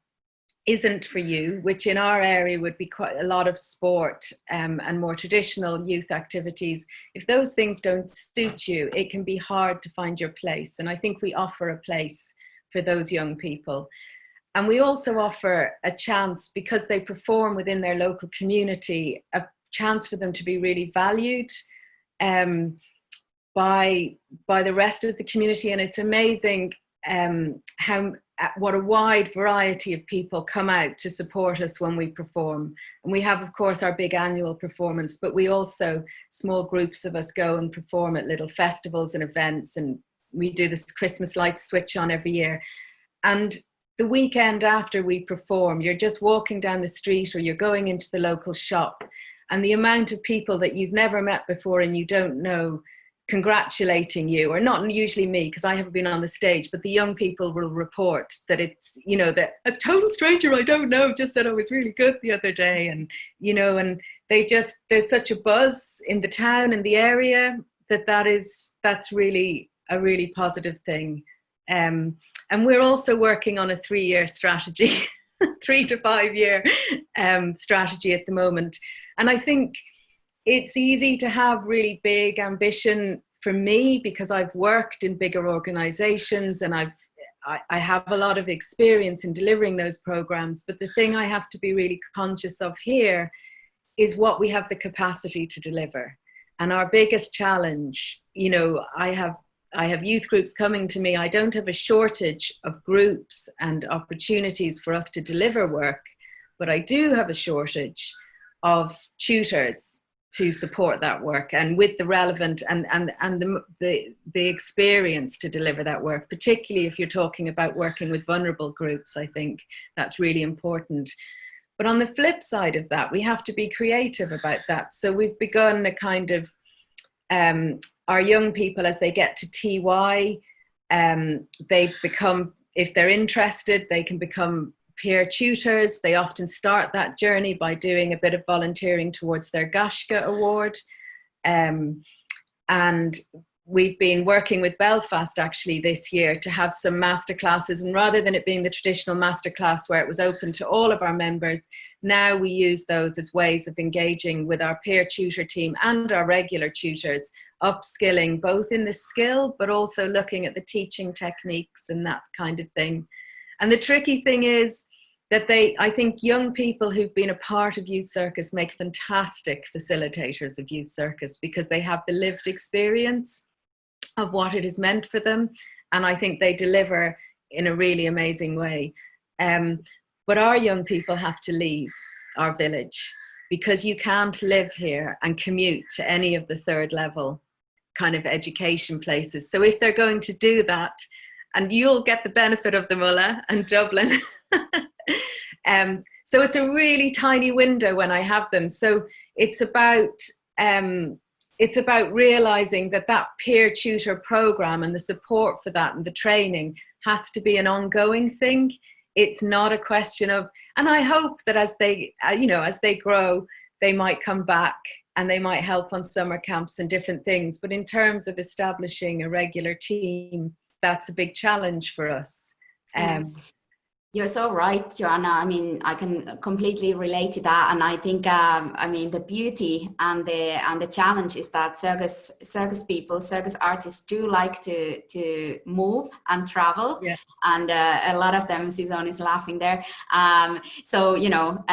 isn't for you, which in our area would be quite a lot of sport and more traditional youth activities, if those things don't suit you, it can be hard to find your place. And I think we offer a place for those young people. And we also offer a chance, because they perform within their local community, a chance for them to be really valued. by the rest of the community, and it's amazing what a wide variety of people come out to support us when we perform. And we have, of course, our big annual performance, but we also, small groups of us go and perform at little festivals and events, and we do this Christmas lights switch on every year. And the weekend after we perform, you're just walking down the street or you're going into the local shop, and the amount of people that you've never met before and you don't know congratulating you, or not usually me because I haven't been on the stage, but the young people will report that it's, you know, that a total stranger I don't know just said I was really good the other day, and you know, and there's such a buzz in the town and the area that's really a really positive thing. And we're also working on a 3-year strategy, 3 to 5 year strategy at the moment. And I think it's easy to have really big ambition for me because I've worked in bigger organizations and I have a lot of experience in delivering those programs. But the thing I have to be really conscious of here is what we have the capacity to deliver. And our biggest challenge, you know, I have youth groups coming to me. I don't have a shortage of groups and opportunities for us to deliver work, but I do have a shortage of tutors to support that work and with the relevant and the experience to deliver that work, particularly if you're talking about working with vulnerable groups. I think that's really important. But on the flip side of that, we have to be creative about that. So we've begun a kind of our young people, as they get to TY, they become, if they're interested, they can become peer tutors. They often start that journey by doing a bit of volunteering towards their Gashka award. And we've been working with Belfast actually this year to have some masterclasses, and rather than it being the traditional masterclass where it was open to all of our members, now we use those as ways of engaging with our peer tutor team and our regular tutors, upskilling both in the skill but also looking at the teaching techniques and that kind of thing. And the tricky thing is that I think young people who've been a part of Youth Circus make fantastic facilitators of Youth Circus because they have the lived experience of what it has meant for them. And I think they deliver in a really amazing way. But our young people have to leave our village because you can't live here and commute to any of the third level kind of education places. So if they're going to do that, and you'll get the benefit of them, Ulla, and Dublin. So it's a really tiny window when I have them. So it's about realizing that peer tutor program and the support for that and the training has to be an ongoing thing. It's not a question of, and I hope that as they, as they grow, they might come back and they might help on summer camps and different things. But in terms of establishing a regular team, that's a big challenge for us. You're so right, Joanna. I mean, I can completely relate to that, and I think, I mean, the beauty and the challenge is that circus people, circus artists do like to move and travel, yeah. And a lot of them, Suzon is laughing there. So you know,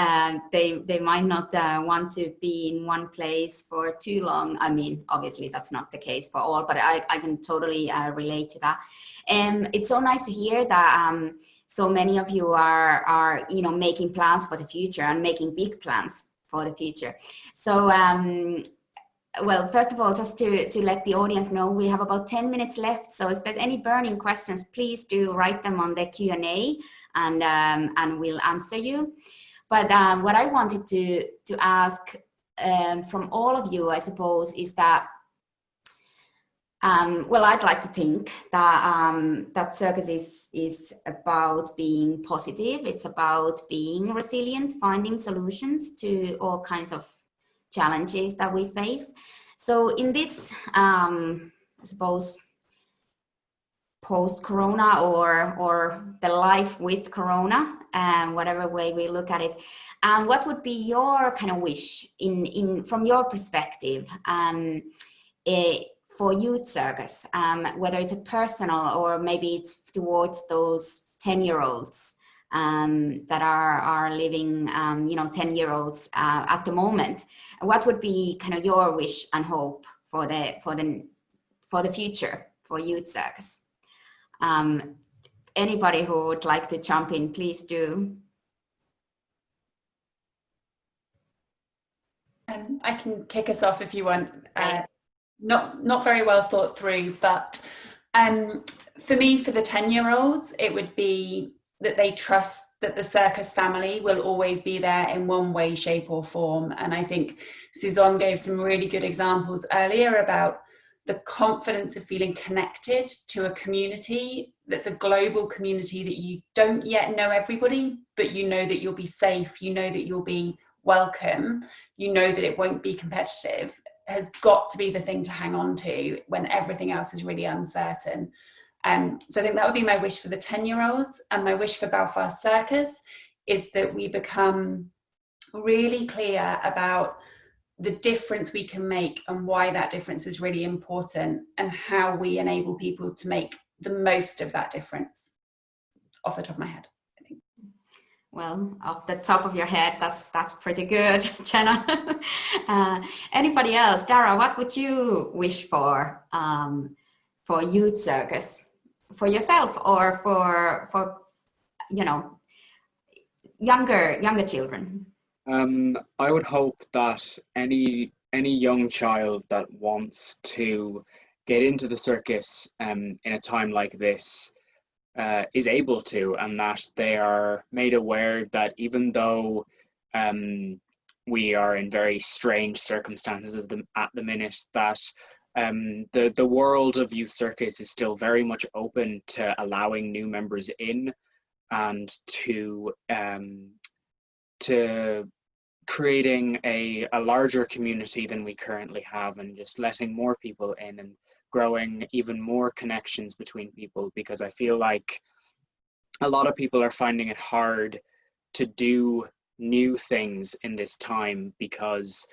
they might not want to be in one place for too long. I mean, obviously that's not the case for all, but I can totally relate to that. It's so nice to hear that. So many of you are making plans for the future and making big plans for the future. So, well, first of all, just to let the audience know, we have about 10 minutes left. So if there's any burning questions, please do write them on the Q&A and we'll answer you. But what I wanted to ask from all of you, I suppose, is that well, I'd like to think that that circus is about being positive. It's about being resilient, finding solutions to all kinds of challenges that we face. So in this, I suppose, post-corona or the life with corona, whatever way we look at it, what would be your kind of wish from your perspective? For Youth Circus, whether it's a personal or maybe it's towards those 10-year-olds that are living, 10-year-olds at the moment. What would be kind of your wish and hope for for the future for Youth Circus. Anybody who would like to jump in, please do. I can kick us off if you want. Not very well thought through, but for me, for the 10-year-olds, it would be that they trust that the circus family will always be there in one way, shape or form. And I think Suzon gave some really good examples earlier about the confidence of feeling connected to a community that's a global community, that you don't yet know everybody, but you know that you'll be safe, you know that you'll be welcome, you know that it won't be competitive, has got to be the thing to hang on to when everything else is really uncertain. So I think that would be my wish for the 10-year-olds, and my wish for Belfast Circus is that we become really clear about the difference we can make and why that difference is really important, and how we enable people to make the most of that difference. Off the top of my head, I think. Well, off the top of your head, that's pretty good, Jenna. Anybody else? Darragh, what would you wish for Youth Circus? For yourself or for you know, younger children? I would hope that any young child that wants to get into the circus in a time like this is able to, and that they are made aware that even though we are in very strange circumstances at the minute, that the world of youth circus is still very much open to allowing new members in, and to creating a larger community than we currently have, and just letting more people in and growing even more connections between people, because I feel like a lot of people are finding it hard to do new things in this time, because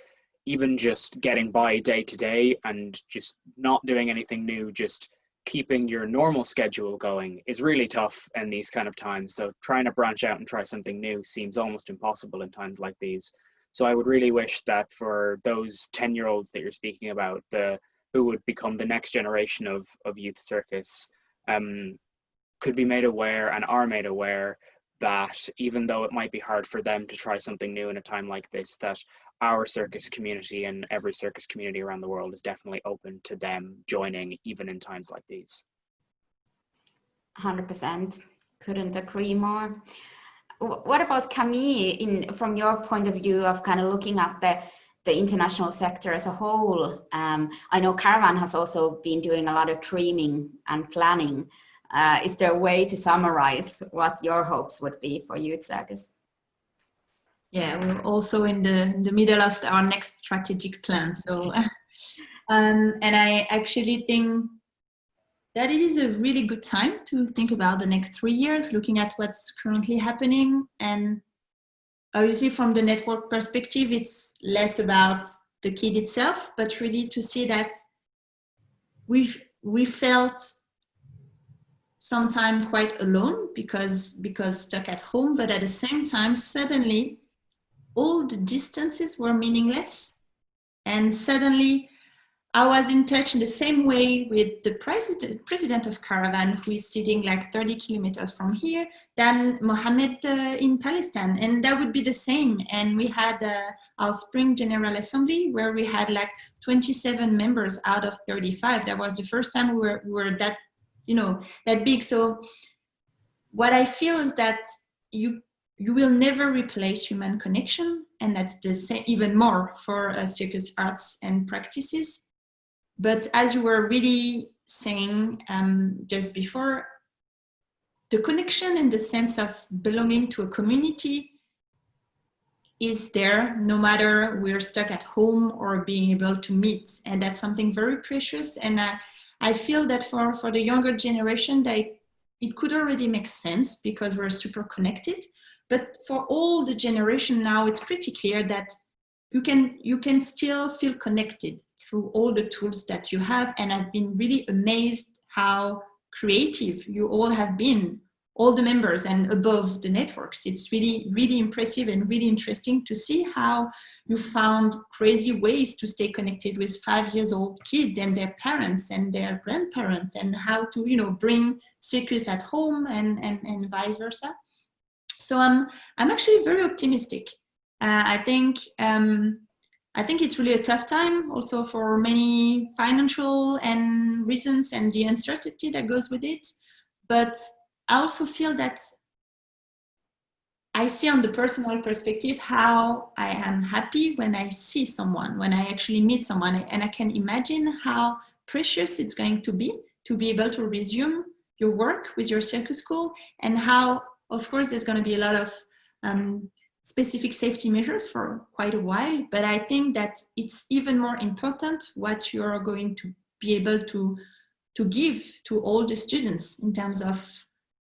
even just getting by day to day and just not doing anything new, just keeping your normal schedule going is really tough in these kind of times. So trying to branch out and try something new seems almost impossible in times like these. So I would really wish that for those 10-year-olds that you're speaking about, who would become the next generation of youth circus, could be made aware and are made aware that even though it might be hard for them to try something new in a time like this, that our circus community and every circus community around the world is definitely open to them joining even in times like these. 100%. Couldn't agree more. What about Camille, from your point of view of kind of looking at the international sector as a whole? I know CARAVAN has also been doing a lot of dreaming and planning. Is there a way to summarize what your hopes would be for Youth Circus? Yeah, we're also in the middle of our next strategic plan. So, and I actually think that it is a really good time to think about the next 3 years, looking at what's currently happening. And obviously from the network perspective, it's less about the kid itself, but really to see that we felt sometimes quite alone because stuck at home, but at the same time, suddenly all the distances were meaningless. And suddenly I was in touch in the same way with the president of CARAVAN, who is sitting like 30 kilometers from here, than Mohammed in Palestine. And that would be the same. And we had our spring General Assembly where we had like 27 members out of 35. That was the first time we were that, that big. So what I feel is that you will never replace human connection. And that's the same, even more for circus arts and practices. But as you were really saying just before, the connection and the sense of belonging to a community is there no matter we're stuck at home or being able to meet. And that's something very precious. And I feel that for the younger generation, it could already make sense because we're super connected. But for all the generation now, it's pretty clear that you can still feel connected through all the tools that you have. And I've been really amazed how creative you all have been all the members and above the networks. It's really, really impressive and really interesting to see how you found crazy ways to stay connected with 5-year-old kids and their parents and their grandparents, and how to, you know, bring circus at home and vice versa. So I'm actually very optimistic. I think it's really a tough time also for many financial and reasons and the uncertainty that goes with it. But I also feel that I see on the personal perspective how I am happy when I see someone, when I actually meet someone, and I can imagine how precious it's going to be able to resume your work with your circus school, and how, of course, there's going to be a lot of specific safety measures for quite a while, but I think that it's even more important what you are going to be able to give to all the students in terms of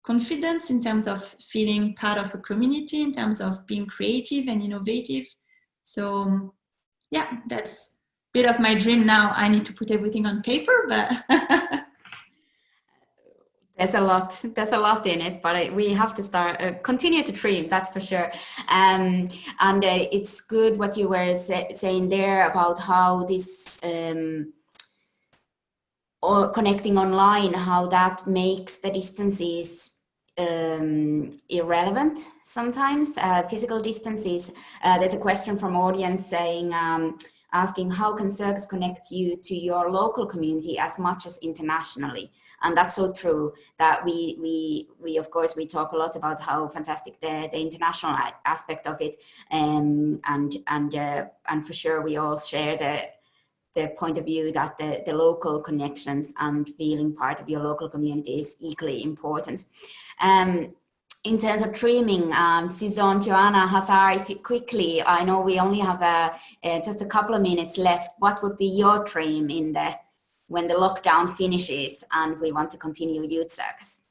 confidence, in terms of feeling part of a community, in terms of being creative and innovative. So yeah, that's a bit of my dream now. I need to put everything on paper, but There's a lot in it, but we have to continue to dream, that's for sure. And it's good what you were saying there about how this or connecting online, how that makes the distances irrelevant sometimes, physical distances. There's a question from audience saying, asking how can circus connect you to your local community as much as internationally? And that's so true, that we of course we talk a lot about how fantastic the international aspect of it, and for sure we all share the point of view that the local connections and feeling part of your local community is equally important. In terms of dreaming, Suzon, Joanna, Hazar, if you quickly, I know we only have just a couple of minutes left. What would be your dream when the lockdown finishes and we want to continue youth circus?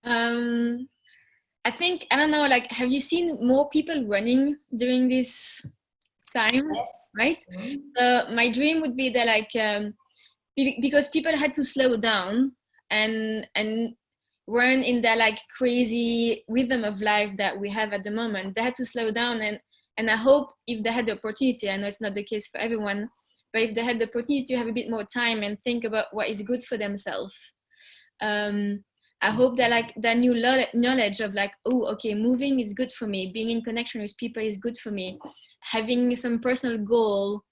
I think, I don't know, like, have you seen more people running during this time? Yes. Right? So my dream would be that, like, because people had to slow down and weren't in that like crazy rhythm of life that we have at the moment. They had to slow down, and I hope if they had the opportunity, I know it's not the case for everyone, but if they had the opportunity to have a bit more time and think about what is good for themselves, I hope that like that new knowledge of like, oh, okay, moving is good for me, being in connection with people is good for me, having some personal goal,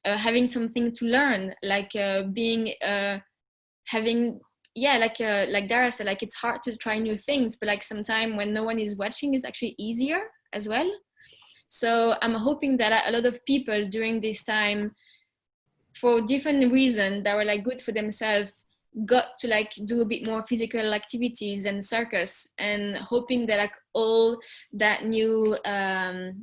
having something to learn, like having, yeah, like Darragh said, like it's hard to try new things, but like sometime when no one is watching is actually easier as well. So I'm hoping that a lot of people during this time, for different reasons that were like good for themselves, got to like do a bit more physical activities and circus, and hoping that like all that new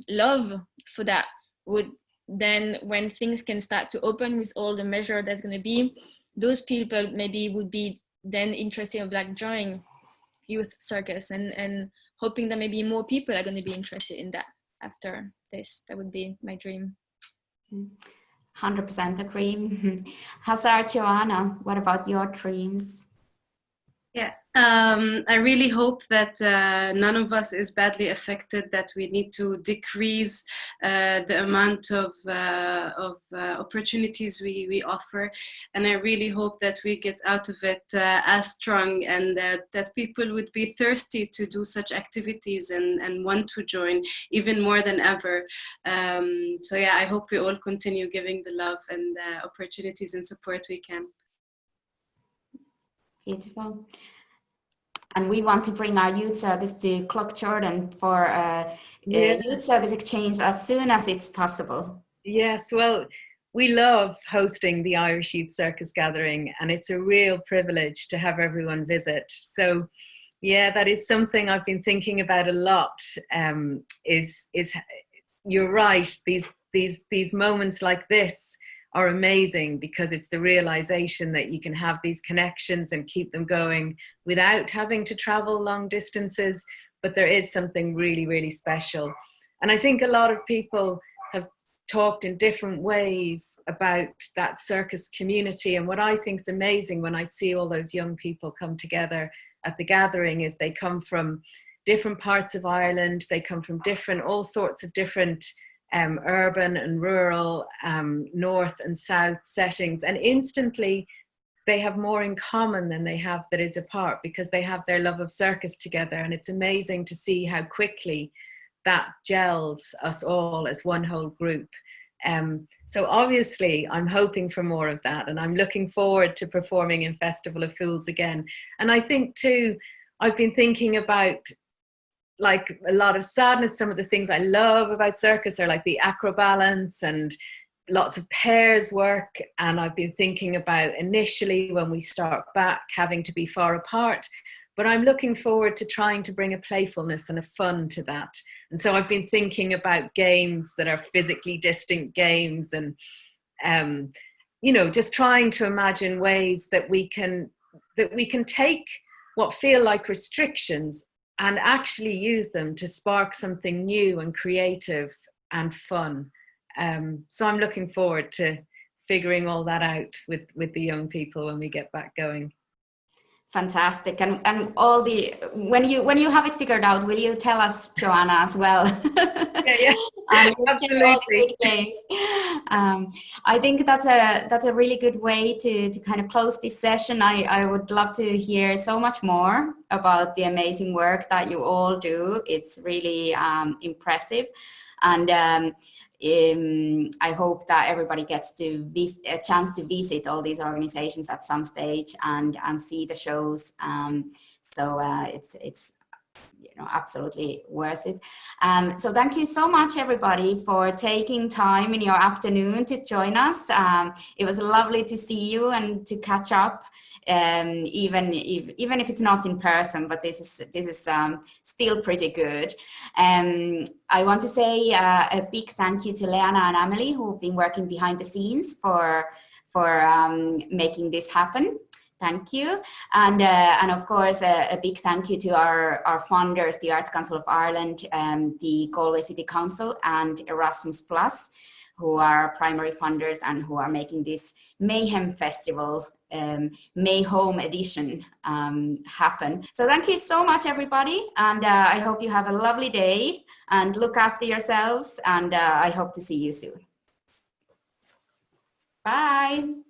love for that would then, when things can start to open with all the measure that's going to be, those people maybe would be then interested of like joining youth circus, and hoping that maybe more people are going to be interested in that after this. That would be my dream. 100% agree. Hazar, Joanna, what about your dreams? Yeah, I really hope that none of us is badly affected, that we need to decrease the amount of opportunities we offer. And I really hope that we get out of it as strong, and that people would be thirsty to do such activities and want to join even more than ever. So yeah, I hope we all continue giving the love and opportunities and support we can. Beautiful. And we want to bring our youth circus to Cloughjordan for a youth circus exchange as soon as it's possible. Yes, well, we love hosting the Irish Youth Circus Gathering, and it's a real privilege to have everyone visit. So yeah, that is something I've been thinking about a lot. Is you're right, these moments like this are amazing, because it's the realization that you can have these connections and keep them going without having to travel long distances. But there is something really, really special. And I think a lot of people have talked in different ways about that circus community. And what I think is amazing when I see all those young people come together at the gathering is they come from different parts of Ireland. They come from all sorts of different urban and rural, north and south settings, and instantly they have more in common than they have that is apart, because they have their love of circus together. And it's amazing to see how quickly that gels us all as one whole group. So obviously I'm hoping for more of that, and I'm looking forward to performing in Festival of Fools again. And I think too, I've been thinking about, like, a lot of sadness. Some of the things I love about circus are like the acrobalance and lots of pairs work. And I've been thinking about initially when we start back having to be far apart, but I'm looking forward to trying to bring a playfulness and a fun to that. And so I've been thinking about games that are physically distant games, and you know, just trying to imagine ways that we can take what feel like restrictions and actually use them to spark something new and creative and fun. So I'm looking forward to figuring all that out with the young people when we get back going. Fantastic. And all the, when you have it figured out, will you tell us, Joanna, as well? Yeah. Absolutely. All the good games. I think that's a really good way to kind of close this session. I would love to hear so much more about the amazing work that you all do. It's really impressive. And I hope that everybody gets a chance to visit all these organizations at some stage and see the shows. So it's absolutely worth it. So thank you so much, everybody, for taking time in your afternoon to join us. It was lovely to see you and to catch up. Even if it's not in person, but this is still pretty good. I want to say a big thank you to Leanna and Amelie, who've been working behind the scenes for making this happen. Thank you. And of course, a big thank you to our funders, the Arts Council of Ireland, the Galway City Council, and Erasmus Plus, who are primary funders and who are making this Mayhem Festival, May Home edition, happen. So thank you so much, everybody. And I hope you have a lovely day and look after yourselves. And I hope to see you soon. Bye.